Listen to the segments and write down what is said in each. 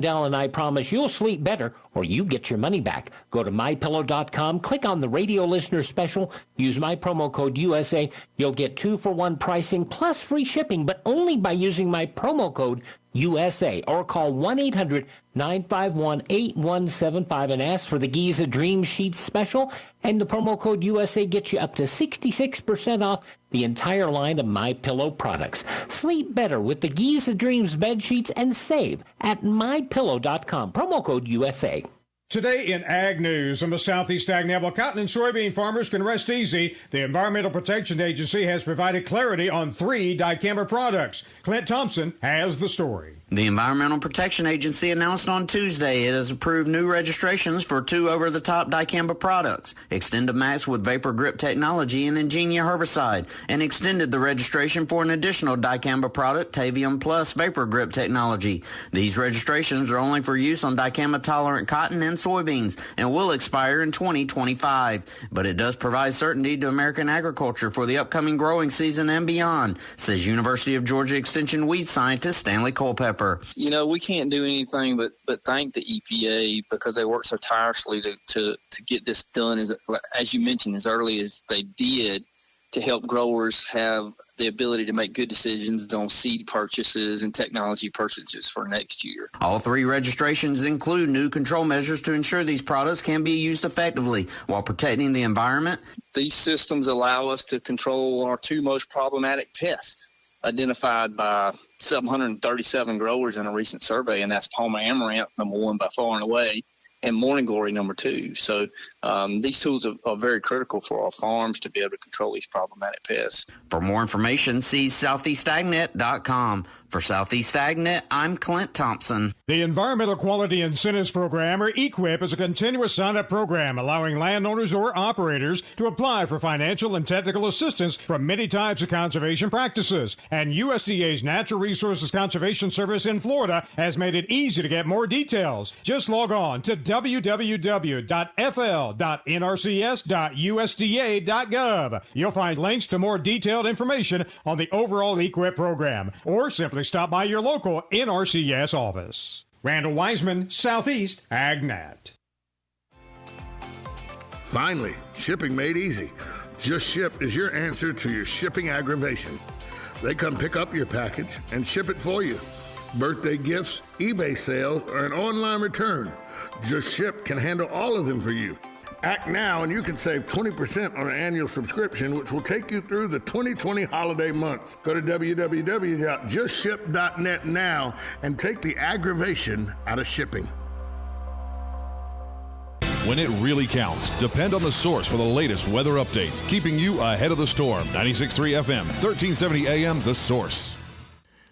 Dell and I promise you'll sleep better or you get your money back. Go to MyPillow.com, click on the radio listener special, use my promo code USA. You'll get 2-for-1 pricing plus free shipping, but only by using my promo code USA, or call 1-800-951-8175 and ask for the Giza Dream Sheets special, and the promo code USA gets you up to 66% off the entire line of MyPillow products. Sleep better with the Giza Dreams bed sheets and save at MyPillow.com, promo code USA. Today in Ag News, in the Southeast Ag Network, cotton and soybean farmers can rest easy. The Environmental Protection Agency has provided clarity on 3 dicamba products. Clint Thompson has the story. The Environmental Protection Agency announced on Tuesday it has approved new registrations for 2 over-the-top dicamba products, XtendiMax with Vapor Grip technology and Ingenia herbicide, and extended the registration for an additional dicamba product, Tavium Plus Vapor Grip technology. These registrations are only for use on dicamba-tolerant cotton and soybeans and will expire in 2025. But it does provide certainty to American agriculture for the upcoming growing season and beyond, says University of Georgia Extension wheat scientist Stanley Culpepper. You know, we can't do anything but thank the EPA because they worked so tirelessly to get this done, as you mentioned, as early as they did, to help growers have the ability to make good decisions on seed purchases and technology purchases for next year. All 3 registrations include new control measures to ensure these products can be used effectively while protecting the environment. These systems allow us to control our 2 most problematic pests, identified by 737 growers in a recent survey, and that's Palmer Amaranth, number 1 by far and away, and Morning Glory, number 2. So these tools are very critical for our farms to be able to control these problematic pests. For more information, see southeastagnet.com. For Southeast AgNet, I'm Clint Thompson. The Environmental Quality Incentives Program, or EQIP, is a continuous sign-up program allowing landowners or operators to apply for financial and technical assistance from many types of conservation practices. And USDA's Natural Resources Conservation Service in Florida has made it easy to get more details. Just log on to www.fl.nrcs.usda.gov. You'll find links to more detailed information on the overall EQIP program, or simply stop by your local NRCS office. Randall Wiseman, Southeast AgNet. Finally, shipping made easy. Just Ship is your answer to your shipping aggravation. They come pick up your package and ship it for you. Birthday gifts, eBay sales, or an online return. Just Ship can handle all of them for you. Act now and you can save 20% on an annual subscription, which will take you through the 2020 holiday months. Go to www.justship.net now and take the aggravation out of shipping. When it really counts, depend on the source for the latest weather updates, keeping you ahead of the storm. 96.3 FM, 1370 AM, The Source.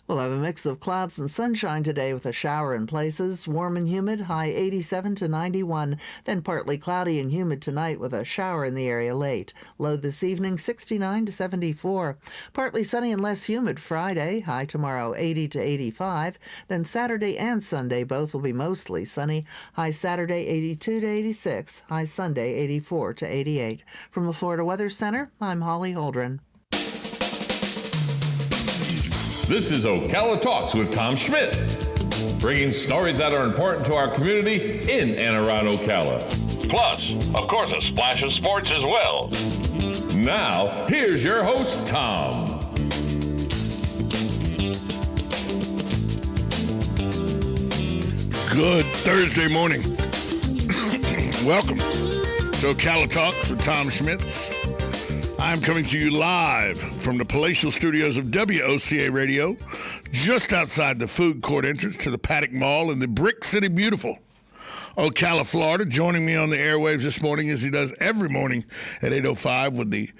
We'll have a mix of clouds and sunshine today with a shower in places. Warm and humid, high 87 to 91. Then partly cloudy and humid tonight with a shower in the area late. Low this evening, 69 to 74. Partly sunny and less humid Friday, high tomorrow 80 to 85. Then Saturday and Sunday both will be mostly sunny. High Saturday 82 to 86. High Sunday 84 to 88. From the Florida Weather Center, I'm Holly Holdren. This is Ocala Talks with Tom Schmitz, bringing stories that are important to our community in and around Ocala. Plus, of course, a splash of sports as well. Now, here's your host, Tom. Good Thursday morning. Welcome to Ocala Talks with Tom Schmitz. I'm coming to you live from the palatial studios of WOCA Radio, just outside the food court entrance to the Paddock Mall in the Brick City Beautiful, Ocala, Florida. Joining me on the airwaves this morning, as he does every morning at 8:05 with the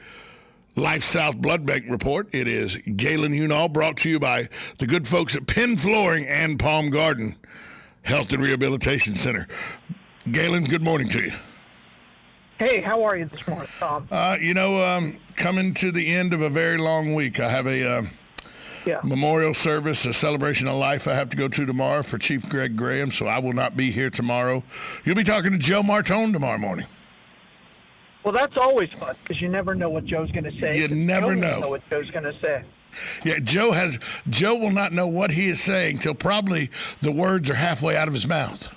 Life South Blood Bank Report. It is Galen Unall, brought to you by the good folks at Penn Flooring and Palm Garden Health and Rehabilitation Center. Galen, good morning to you. Hey, how are you this morning, Tom? Coming to the end of a very long week. I have a memorial service, a celebration of life I have to go to tomorrow for Chief Greg Graham, so I will not be here tomorrow. You'll be talking to Joe Martone tomorrow morning. Well, that's always fun because you never know what Joe's going to say. You never know what Joe's going to say. Yeah, Joe will not know what he is saying till probably the words are halfway out of his mouth.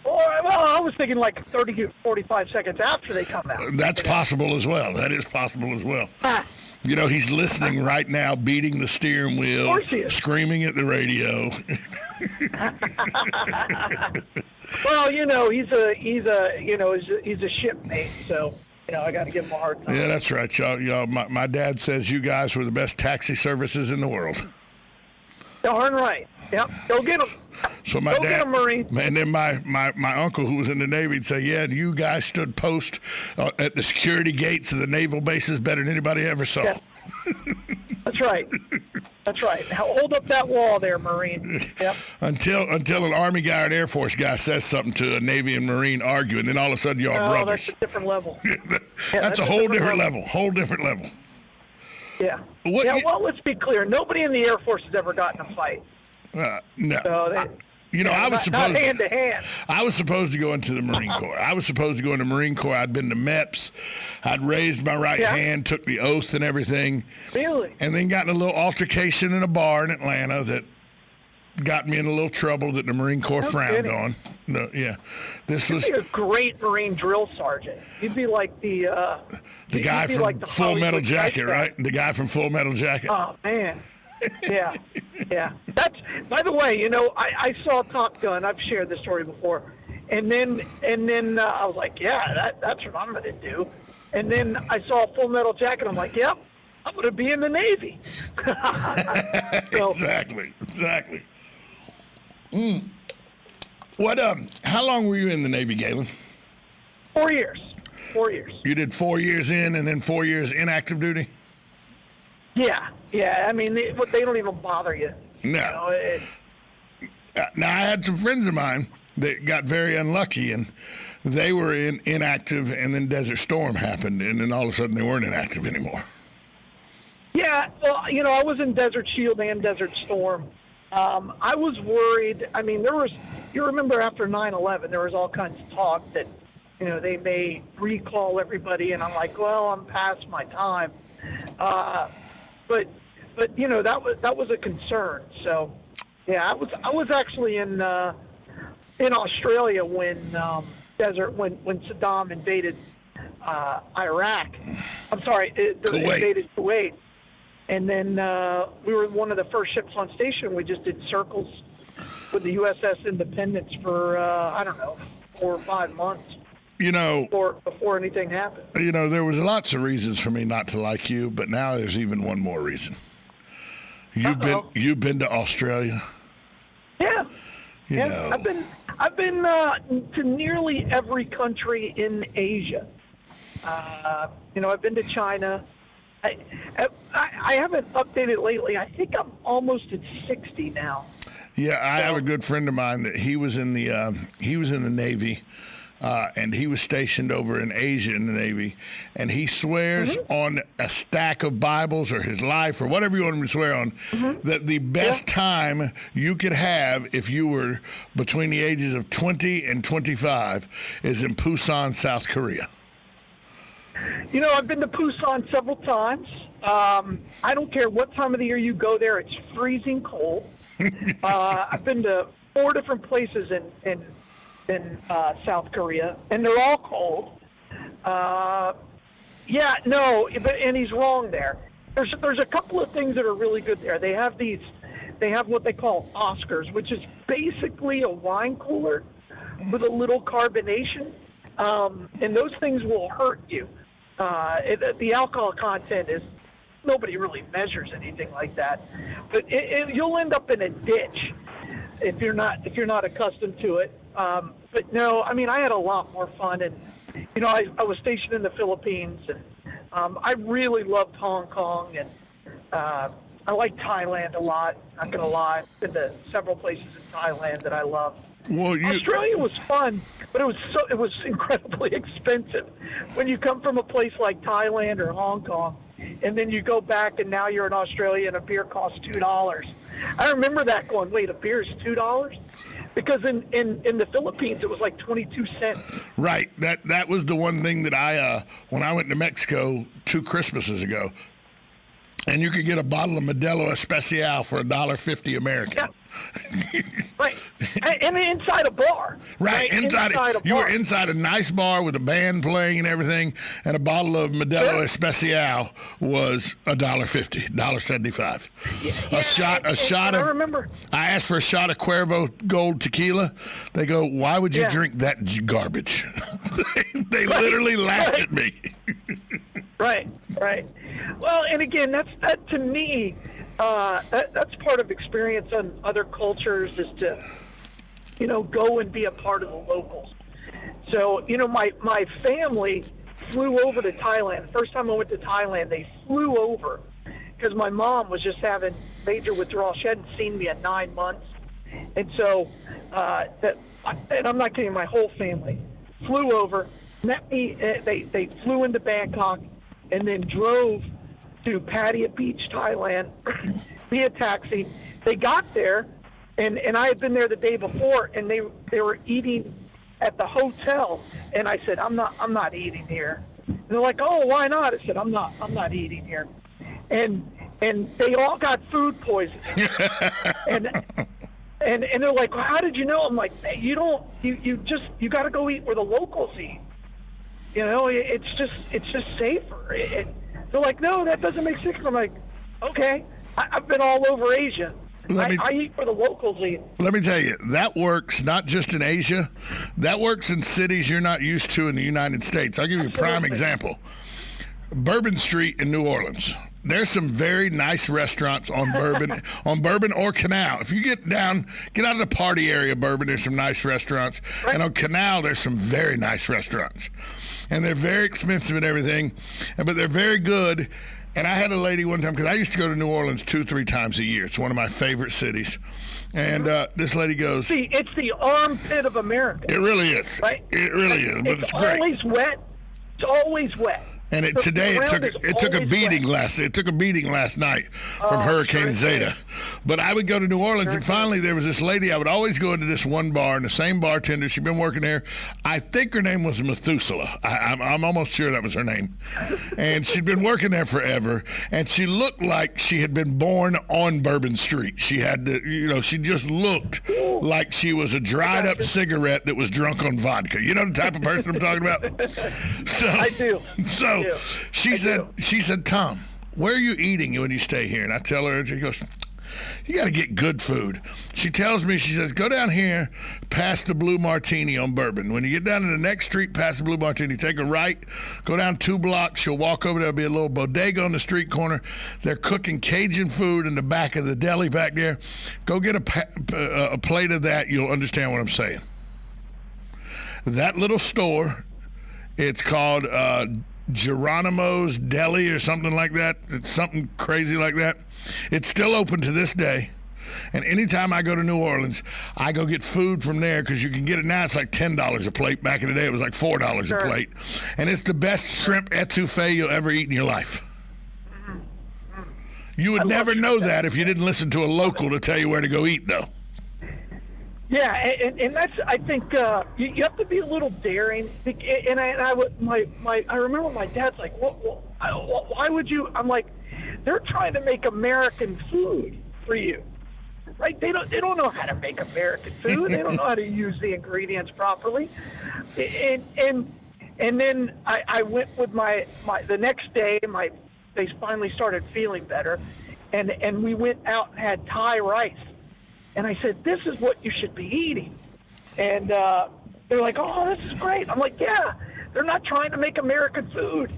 Well, I was thinking like 30 to 45 seconds after they come out. That's possible as well. That is possible as well. Ah. You know, he's listening right now, beating the steering wheel, Of course he is. screaming at the radio. Well, you know, he's a shipmate, so you know I got to give him a hard time. Yeah, that's right, y'all. My dad says you guys were the best taxi services in the world. Darn right. Yep. Go get him. So my Go dad, get him, Marine. and then my uncle who was in the Navy would say, yeah, you guys stood post at the security gates of the naval bases better than anybody ever saw. Yeah. That's right. That's right. Now, hold up that wall there, Marine. Yep. Until an Army guy or an Air Force guy says something to a Navy and Marine arguing, then all of a sudden y'all brothers. That's a different level. That's a whole different level. Whole different level. Yeah. Well, let's be clear. Nobody in the Air Force has ever gotten a fight. No. So I was supposed not hand to hand. I was supposed to go into the Marine Corps. I'd been to MEPS. I'd raised my right hand, took the oath and everything. Really? And then got in a little altercation in a bar in Atlanta that got me in a little trouble that the Marine Corps frowned on. No, yeah. This was a great Marine drill sergeant. You'd be like the guy from like Full Metal Jacket, right? The guy from Full Metal Jacket. Oh man. Yeah. That's, by the way, you know, I saw Top Gun. I've shared this story before, and then I was like, yeah, that's what I'm going to do. And then I saw Full Metal Jacket. I'm like, yep, I'm going to be in the Navy. So, Exactly. What? How long were you in the Navy, Galen? 4 years. 4 years. You did 4 years in, and then 4 years in active duty. Yeah. I mean, they don't even bother you. No. You know, Now, I had some friends of mine that got very unlucky, and they were inactive, and then Desert Storm happened, and then all of a sudden they weren't inactive anymore. Yeah, well, you know, I was in Desert Shield and Desert Storm. I was worried. I mean, you remember after 9/11, there was all kinds of talk that, you know, they may recall everybody, and I'm like, well, I'm past my time. But you know, that was a concern. So yeah, I was actually in Australia when when Saddam invaded Iraq. I'm sorry, invaded Kuwait, and then we were one of the first ships on station. We just did circles with the USS Independence for I don't know, 4 or 5 months. You know, before anything happened. You know, there was lots of reasons for me not to like you, but now there's even one more reason. You've been to Australia? Yeah. You know. I've been to nearly every country in Asia. You know, I've been to China. I haven't updated lately. I think I'm almost at 60 now. Yeah, I have a good friend of mine that he was in the Navy. And he was stationed over in Asia in the Navy, and he swears on a stack of Bibles or his life or whatever you want him to swear on, that the best time you could have if you were between the ages of 20 and 25 is in Busan, South Korea. You know, I've been to Busan several times. I don't care what time of the year you go there, it's freezing cold. I've been to 4 different places in South Korea, and they're all cold. And he's wrong there. There's a couple of things that are really good there. They have what they call Oscars, which is basically a wine cooler with a little carbonation, and those things will hurt you. The alcohol content is, nobody really measures anything like that, but you'll end up in a ditch if you're not accustomed to it. But no, I mean, I had a lot more fun, and you know, I was stationed in the Philippines, and I really loved Hong Kong, and I like Thailand a lot. Not gonna lie, I've been to several places in Thailand that I love. Well, Australia was fun, but it was incredibly expensive. When you come from a place like Thailand or Hong Kong, and then you go back, and now you're in Australia, and a beer costs $2. I remember that going, wait, a beer is $2? Because in the Philippines, it was like 22 cents. Right. That was the one thing that when I went to Mexico 2 Christmases ago, And you could get a bottle of Modelo Especial for $1.50 American. Yeah. Right. And inside a bar. Right. Inside a bar. You were inside a nice bar with a band playing and everything, and a bottle of Modelo Especial was $1.50, $1.75. Yeah. A shot of. I remember. I asked for a shot of Cuervo Gold tequila. They go, "Why would you drink that garbage?" They literally laughed at me. Right. Well, and again, that to me, that's part of experience on other cultures is to, go and be a part of the locals. So, my family flew over to Thailand. First time I went to Thailand, they flew over because my mom was just having major withdrawal. She hadn't seen me in 9 months. And so, and I'm not kidding, my whole family flew over, met me. They flew into Bangkok and then drove to Pattaya Beach, Thailand, via taxi. They got there, and I had been there the day before, and they were eating at the hotel, and I said, I'm not eating here. And they're like, oh, why not? I said, I'm not eating here. And they all got food poisoning. and they're like, well, how did you know? I'm like, hey, you got to go eat where the locals eat. It's just safer. They're like, no, that doesn't make sense. I'm like, okay, I've been all over Asia. I eat where the locals eat. Let me tell you, that works not just in Asia. That works in cities you're not used to in the United States. I'll give you a prime example. Bourbon Street in New Orleans. There's some very nice restaurants on Bourbon or Canal. If you get out of the party area of Bourbon, there's some nice restaurants. Right. And on Canal, there's some very nice restaurants. And they're very expensive and everything, but they're very good. And I had a lady one time, because I used to go to New Orleans 2-3 times a year. It's one of my favorite cities. And this lady goes... See, it's the armpit of America. It really is. Right? It really is, but it's great. Always wet. It's always wet. And today it took a beating last night from Hurricane Zeta. But I would go to New Orleans, and finally there was this lady. I would always go into this one bar, and the same bartender. She'd been working there. I think her name was Methuselah. I'm almost sure that was her name. And she'd been working there forever, and she looked like she had been born on Bourbon Street. She had she just looked like she was a dried up cigarette that was drunk on vodka. You know the type of person I'm talking about? So I do. So she said, Tom, where are you eating when you stay here? And I tell her, she goes, you got to get good food. She tells me, she says, go down here past the Blue Martini on Bourbon. When you get down to the next street past the Blue Martini, take a right, go down 2 blocks. She'll walk over. There'll be a little bodega on the street corner. They're cooking Cajun food in the back of the deli back there. Go get a plate of that. You'll understand what I'm saying. That little store, it's called Geronimo's Deli or something like that. It's something crazy like that. It's still open to this day. And anytime I go to New Orleans, I go get food from there because you can get it now. It's like $10 a plate. Back in the day, it was like $4 a plate. And it's the best shrimp etouffee you'll ever eat in your life. You would never know that if you didn't listen to a local to tell you where to go eat, though. Yeah, and that's, I think, you have to be a little daring. And I remember my dad's like, why would you? I'm like, they're trying to make American food for you, right? They don't know how to make American food. They don't know how to use the ingredients properly. And then I went with my the next day. They finally started feeling better, and we went out and had Thai rice. And I said, this is what you should be eating. And they're like, oh, this is great. I'm like, yeah, they're not trying to make American food.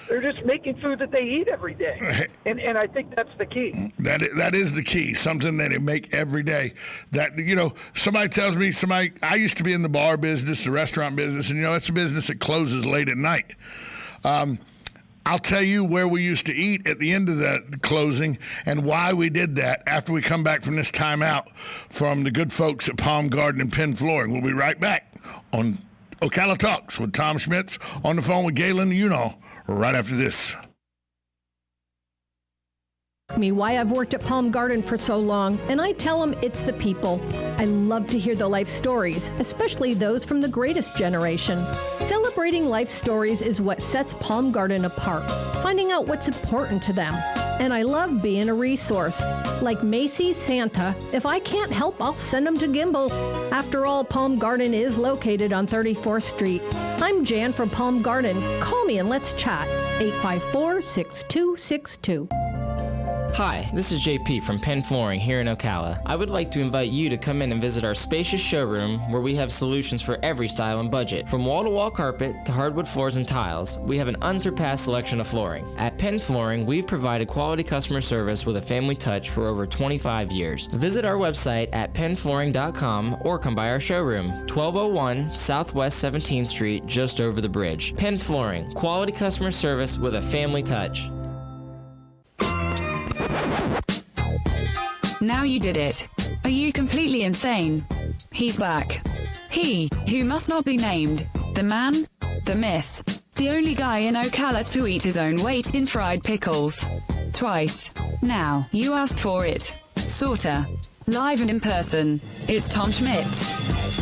They're just making food that they eat every day. And I think that's the key. That is the key, something that they make every day. That, somebody tells me, I used to be in the bar business, the restaurant business, and, it's a business that closes late at night. I'll tell you where we used to eat at the end of that closing and why we did that after we come back from this timeout from the good folks at Palm Garden and Penn Flooring. We'll be right back on Ocala Talks with Tom Schmitz on the phone with Galen right after this. Me why I've worked at Palm Garden for so long, and I tell them it's the people. I love to hear the life stories, especially those from the greatest generation. Celebrating life stories is what sets Palm Garden apart, finding out what's important to them. and I love being a resource. Like Macy's Santa, if I can't help, I'll send them to Gimbel's. After all, Palm Garden is located on 34th Street. I'm Jan from Palm Garden. Call me and let's chat. 854-6262. Hi, this is JP from Penn Flooring here in Ocala. I would like to invite you to come in and visit our spacious showroom where we have solutions for every style and budget. From wall-to-wall carpet to hardwood floors and tiles, we have an unsurpassed selection of flooring. At Penn Flooring, we've provided quality customer service with a family touch for over 25 years. Visit our website at pennflooring.com or come by our showroom, 1201 Southwest 17th Street, just over the bridge. Penn Flooring, quality customer service with a family touch. Now you did it. Are you completely insane? He's back. He, who must not be named. The man, the myth. The only guy in Ocala to eat his own weight in fried pickles. Twice. Now, you asked for it. Sorta. Live and in person. It's Tom Schmitz.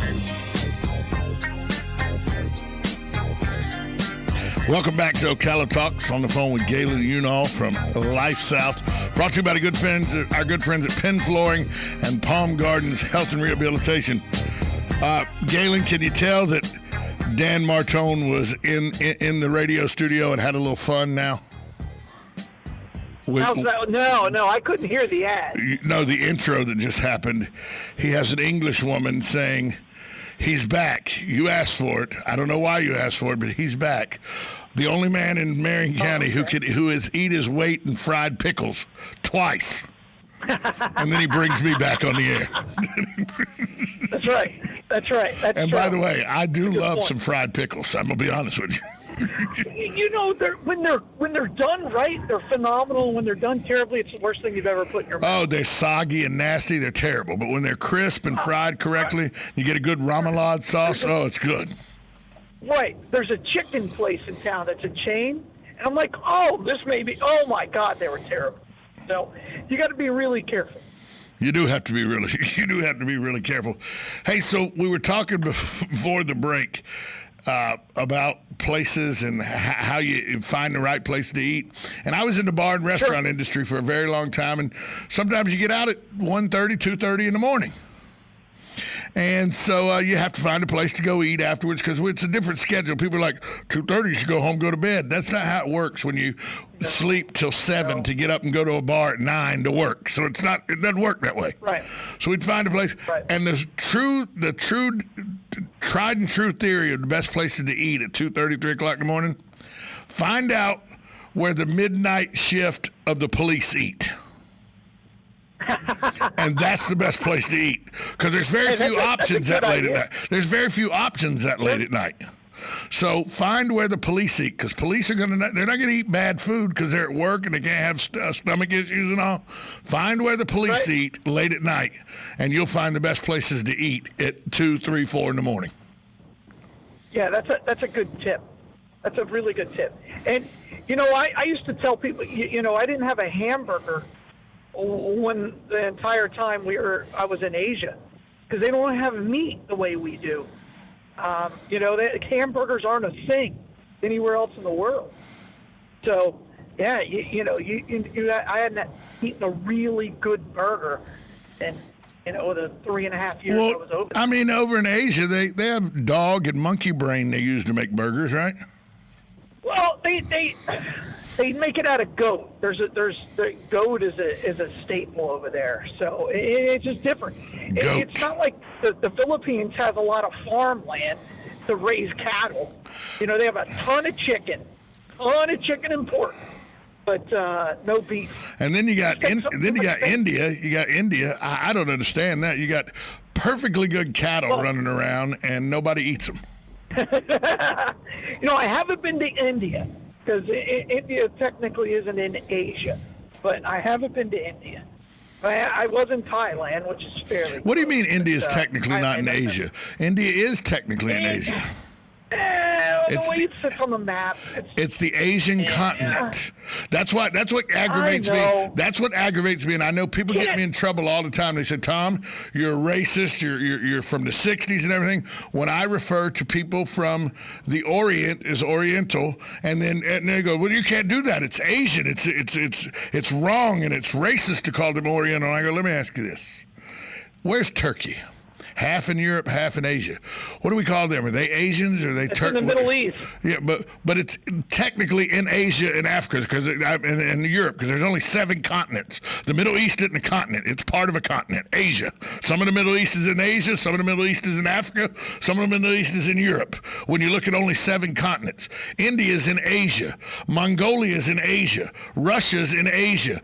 Welcome back to Ocala Talks. On the phone with Galen Unall from Life South. Brought to you by our good friends at Penn Flooring and Palm Gardens Health and Rehabilitation. Galen, can you tell that Dan Martone was in the radio studio and had a little fun now? How's that? No, I couldn't hear the ad. No, the intro that just happened. He has an English woman saying, "He's back. You asked for it. I don't know why you asked for it, but he's back. The only man in Marion County who has eat his weight in fried pickles twice." And then he brings me back on the air. That's right. And by the way, I do love some fried pickles. I'm gonna be honest with you. You know, when they're done right, they're phenomenal. When they're done terribly, it's the worst thing you've ever put in your mouth. Oh, they're soggy and nasty. They're terrible. But when they're crisp and fried correctly, you get a good remoulade sauce. Oh, it's good. Right. There's a chicken place in town that's a chain, and I'm like, oh my God, they were terrible. So you got to be really careful. You do have to be really careful. Hey, so we were talking before the break about places and how you find the right place to eat. And I was in the bar and restaurant industry for a very long time, and sometimes you get out at 1:30, 2:30 in the morning. And so you have to find a place to go eat afterwards because it's a different schedule. People are like, 2:30, you should go home, go to bed. That's not how it works when you sleep till 7 to get up and go to a bar at 9 to work. So it doesn't work that way. Right. So we'd find a place. Right. And the true tried and true theory of the best places to eat at 2:30, 3 o'clock in the morning, find out where the midnight shift of the police eat. And that's the best place to eat because there's very few options that late at night. There's very few options that late at night. So find where the police eat because police they're not going to eat bad food because they're at work and they can't have stomach issues and all. Find where the police eat late at night, and you'll find the best places to eat at 2, 3, 4 in the morning. Yeah, that's a good tip. That's a really good tip. And you know, I used to tell people, you know, I didn't have a hamburger when the entire time I was in Asia, because they don't have meat the way we do. You know, hamburgers aren't a thing anywhere else in the world. So, yeah, I hadn't eaten a really good burger in, the 3.5 years I was open. I mean, over in Asia, they have dog and monkey brain they use to make burgers, right? Well, they make it out of goat. The goat is a staple over there, so it's just different. It's not like the Philippines has a lot of farmland to raise cattle. You know, they have a ton of chicken and pork, but no beef. And then you got India. You got India. I don't understand that. You got perfectly good cattle running around, and nobody eats them. You know, I haven't been to India because India technically isn't in Asia, but I haven't been to India. I was in Thailand, which is fairly. What do you mean India is technically not in Asia? India is technically in Asia. the way it sits on the map. It's the Asian continent. That's what aggravates me. That's what aggravates me, and I know people get me in trouble all the time. They say, "Tom, you're a racist. You're from the '60s and everything." When I refer to people from the Orient as Oriental, and they go, "Well, you can't do that. It's Asian. It's wrong, and it's racist to call them Oriental." And I go, "Let me ask you this: where's Turkey? Half in Europe, half in Asia. What do we call them? Are they Asians or are they Turks? In the Middle East. Yeah, but it's technically in Asia and Africa because in Europe because there's only 7 continents. The Middle East isn't a continent; it's part of a continent, Asia. Some of the Middle East is in Asia, some of the Middle East is in Africa, some of the Middle East is in Europe. When you look at only 7 continents, India is in Asia, Mongolia is in Asia, Russia's in Asia.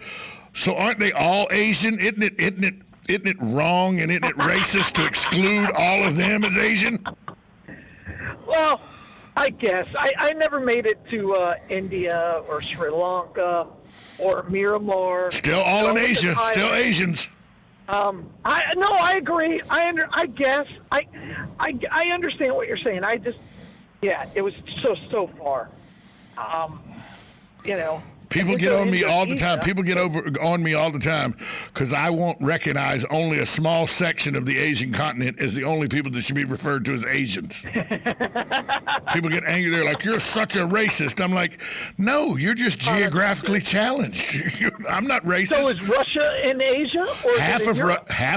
So aren't they all Asian? Isn't it wrong and isn't it racist to exclude all of them as Asian? Well, I guess. I never made it to India or Sri Lanka or Myanmar. Still all in Asia. Still Asians. I agree. I guess. I understand what you're saying. It was so far. People get on me all the time. People get on me all the time because I won't recognize only a small section of the Asian continent as the only people that should be referred to as Asians. People get angry. They're like, "You're such a racist." I'm like, "No, you're just geographically challenged. I'm not racist." So is Russia in Asia? Or half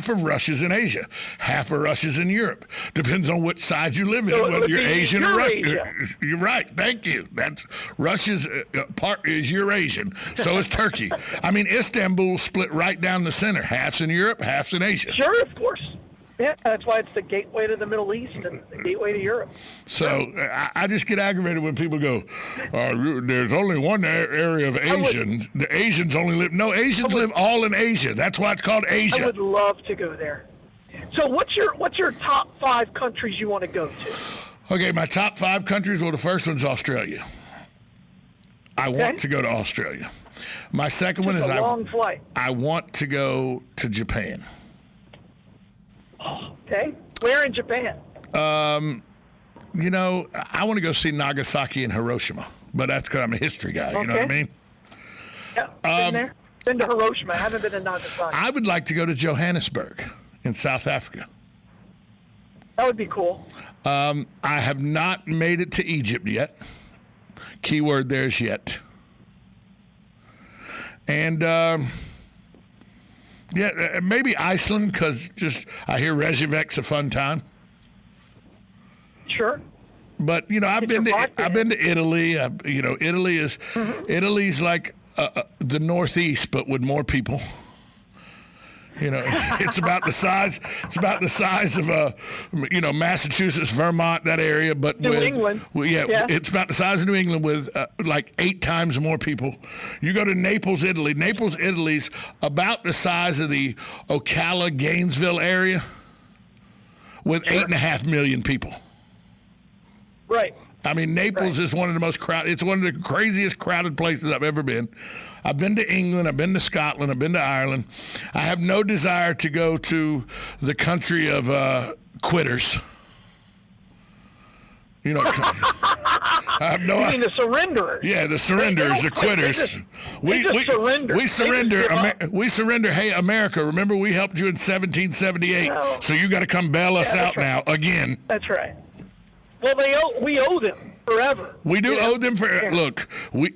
of Russia's in Asia. Half of Russia's in Europe. Depends on which side you live in, so whether you're Asian or Russian. You're right. Thank you. That's Russia's part is Eurasia. So is Turkey. I mean, Istanbul split right down the center. Half's in Europe, half's in Asia. Sure, of course. Yeah, that's why it's the gateway to the Middle East and the gateway to Europe. So I just get aggravated when people go, there's only one area of Asian. The Asians only live. No, Asians live all in Asia. That's why it's called Asia. I would love to go there. So what's your top 5 countries you want to go to? Okay, my top 5 countries, well, the first one's Australia. I want to go to Australia. My second one is a long flight. I want to go to Japan. Okay. Where in Japan? I want to go see Nagasaki and Hiroshima, but that's because I'm a history guy. You know what I mean? Yeah, been there. Been to Hiroshima. I haven't been to Nagasaki. I would like to go to Johannesburg in South Africa. That would be cool. I have not made it to Egypt yet. Keyword there's yet. And maybe Iceland because I hear Reykjavik's a fun time. Sure. But I've been to Italy. Italy's like the Northeast, but with more people. It's about the size. It's about the size of Massachusetts, Vermont, that area. But New England. It's about the size of New England with like 8 times more people. You go to Naples, Italy. Naples, Italy's about the size of the Ocala, Gainesville area, with 8.5 million people. Right. I mean, Naples is one of the most crowded. It's one of the craziest crowded places I've ever been. I've been to England. I've been to Scotland. I've been to Ireland. I have no desire to go to the country of quitters. I have no. You mean the surrenderers? Yeah, the surrenderers, the quitters. We surrender. We surrender. Hey, America! Remember we helped you in 1778, so you got to come bail us out now again. That's right. Well, we owe them forever. We do owe them forever. Yeah. Look,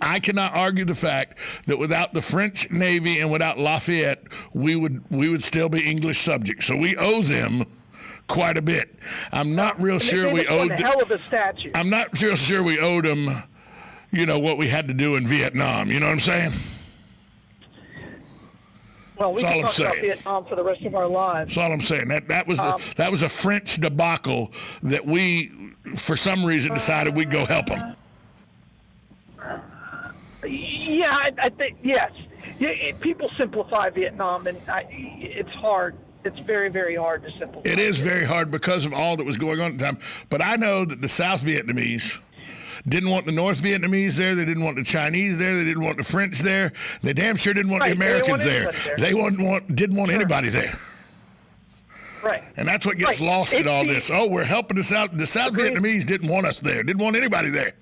I cannot argue the fact that without the French Navy and without Lafayette, we would still be English subjects. So we owe them quite a bit. I'm not real sure we owed. A hell of a statue. I'm not real sure we owed them. What we had to do in Vietnam. You know what I'm saying? Well, we can talk about Vietnam for the rest of our lives. That's all I'm saying. That was a French debacle that we, for some reason, decided we'd go help them. Yeah, I think yes. People simplify Vietnam, and it's hard. It's very, very hard to simplify. It is very hard because of all that was going on at the time. But I know that the South Vietnamese didn't want the North Vietnamese there. They didn't want the Chinese there. They didn't want the French there. They damn sure didn't want the Americans there. They didn't want anybody there. Right. And that's what gets lost in all this. Oh, we're helping us out. The South Vietnamese didn't want us there. Didn't want anybody there.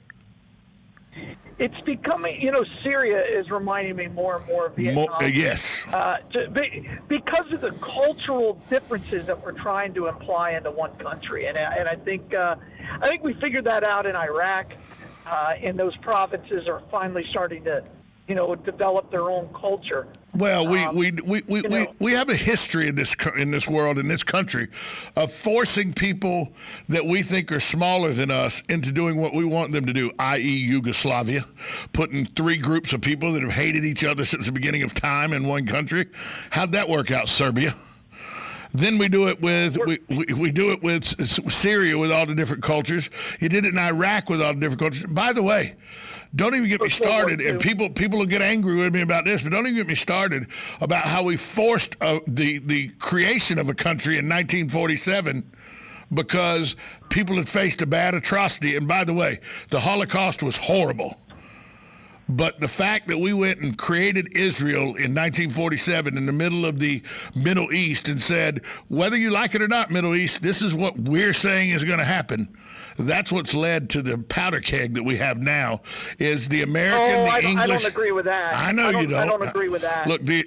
It's becoming, Syria is reminding me more and more of Vietnam. Yes. Because of the cultural differences that we're trying to imply into one country, and I think we figured that out in Iraq, and those provinces are finally starting to, develop their own culture. Well, we have a history in this world, in this country, of forcing people that we think are smaller than us into doing what we want them to do, i.e. Yugoslavia, putting 3 groups of people that have hated each other since the beginning of time in one country. How'd that work out, Serbia? Then we do it with we do it with Syria with all the different cultures. You did it in Iraq with all the different cultures. By the way, don't even get me started. And people will get angry with me about this, but don't even get me started about how we forced the creation of a country in 1947 because people had faced a bad atrocity. And by the way, the Holocaust was horrible. But the fact that we went and created Israel in 1947 in the middle of the Middle East and said, whether you like it or not, Middle East, this is what we're saying is going to happen. That's what's led to the powder keg that we have now is the American, English. I don't agree with that. I know you don't. I don't agree with that. Look, the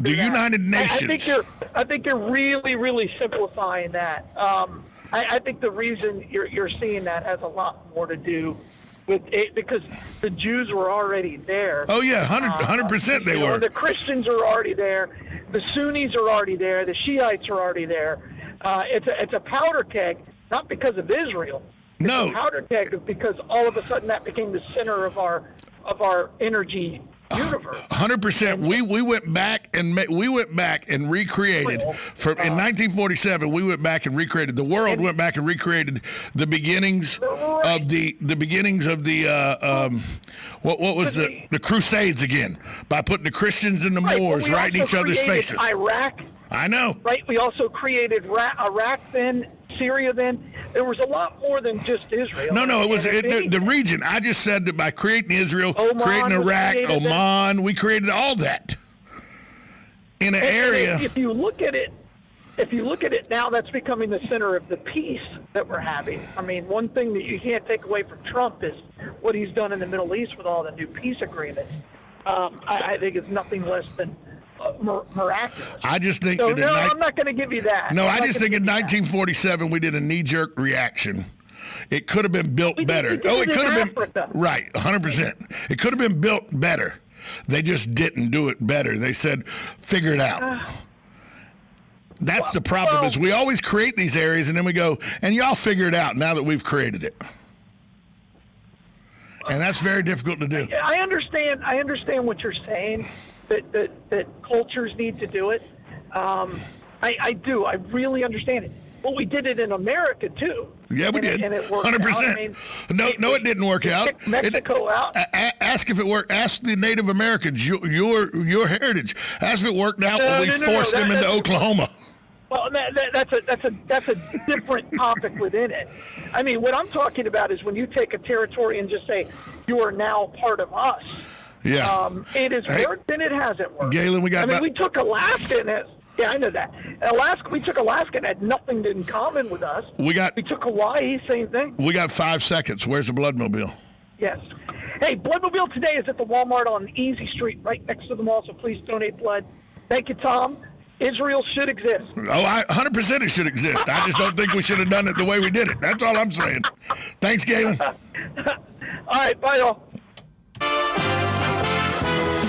United Nations. I think you're really, really simplifying that. I think the reason you're seeing that has a lot more to do with it because the Jews were already there. Oh yeah, 100% they were. The Christians are already there. The Sunnis are already there. The Shiites are already there. It's a powder keg, not because of Israel. It's a powder keg because all of a sudden that became the center of our energy universe. 100%. We went back and recreated in 1947. We went back and recreated the world. Went back and recreated the beginnings of the what was the Crusades again by putting the Christians and the Moors right in each other's faces. Iraq. I know. Right. We also created Iraq then. Syria then. There was a lot more than just Israel. No, it was the region. I just said that by creating Israel, creating Iraq, Oman, we created all that in an area. If you look at it now, that's becoming the center of the peace that we're having. I mean, one thing that you can't take away from Trump is what he's done in the Middle East with all the new peace agreements. I think it's nothing less than miraculous. I just think I'm not going to give you that. No, I just think in 1947 we did a knee-jerk reaction. It could have been built better. It could have been right, 100%. It could have been built better. They just didn't do it better. They said, figure it out. That's the problem is we always create these areas and then we go, and y'all figure it out now that we've created it. And that's very difficult to do. I understand what you're saying. That cultures need to do it. I do. I really understand it. But we did it in America too. Yeah, we did. And it worked 100%. out. I mean, no, it didn't work out. Mexico out. Ask if it worked. Ask the Native Americans, your heritage. Ask if it worked out when we forced them into Oklahoma. Well, that's a different topic within it. I mean, what I'm talking about is when you take a territory and just say you are now part of us. Yeah. It has worked and it hasn't worked. Galen, we took Alaska and I know that. We took Alaska and had nothing in common with us. We took Hawaii, same thing. We got 5 seconds. Where's the Bloodmobile? Yes. Hey, Bloodmobile today is at the Walmart on Easy Street, right next to the mall, so please donate blood. Thank you, Tom. Israel should exist. Oh, 100% it should exist. I just don't think we should have done it the way we did it. That's all I'm saying. Thanks, Galen. All right, bye, y'all.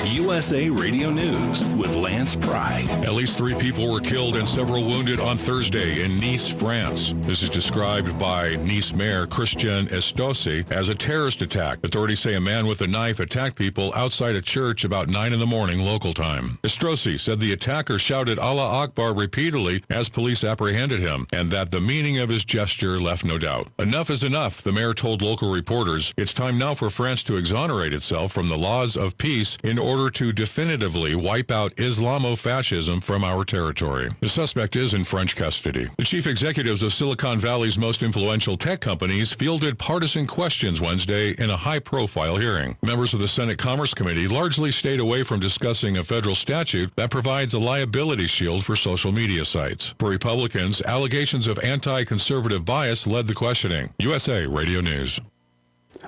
USA Radio News with Lance Pry. At least 3 people were killed and several wounded on Thursday in Nice, France. This is described by Nice Mayor Christian Estosi as a terrorist attack. Authorities say a man with a knife attacked people outside a church about 9 in the morning local time. Estosi said the attacker shouted Allah Akbar repeatedly as police apprehended him, and that the meaning of his gesture left no doubt. Enough is enough, the mayor told local reporters. It's time now for France to exonerate itself from the laws of peace in order order to definitively wipe out Islamofascism from our territory. The suspect is in French custody. The chief executives of Silicon Valley's most influential tech companies fielded partisan questions Wednesday in a high-profile hearing. Members of the Senate Commerce Committee largely stayed away from discussing a federal statute that provides a liability shield for social media sites. For Republicans, allegations of anti-conservative bias led the questioning. USA Radio News.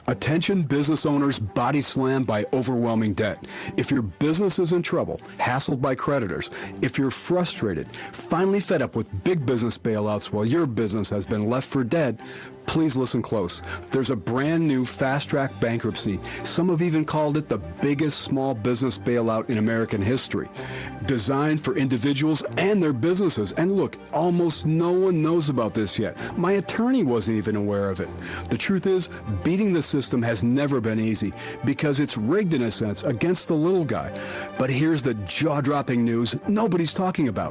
Attention business owners body slammed by overwhelming debt. If your business is in trouble, hassled by creditors, if you're frustrated, finally fed up with big business bailouts while your business has been left for dead, please listen close. There's a brand new fast-track bankruptcy. Some have even called it the biggest small business bailout in American history. Designed for individuals and their businesses. And look, almost no one knows about this yet. My attorney wasn't even aware of it. The truth is, beating the system has never been easy because it's rigged in a sense against the little guy. But here's the jaw-dropping news nobody's talking about.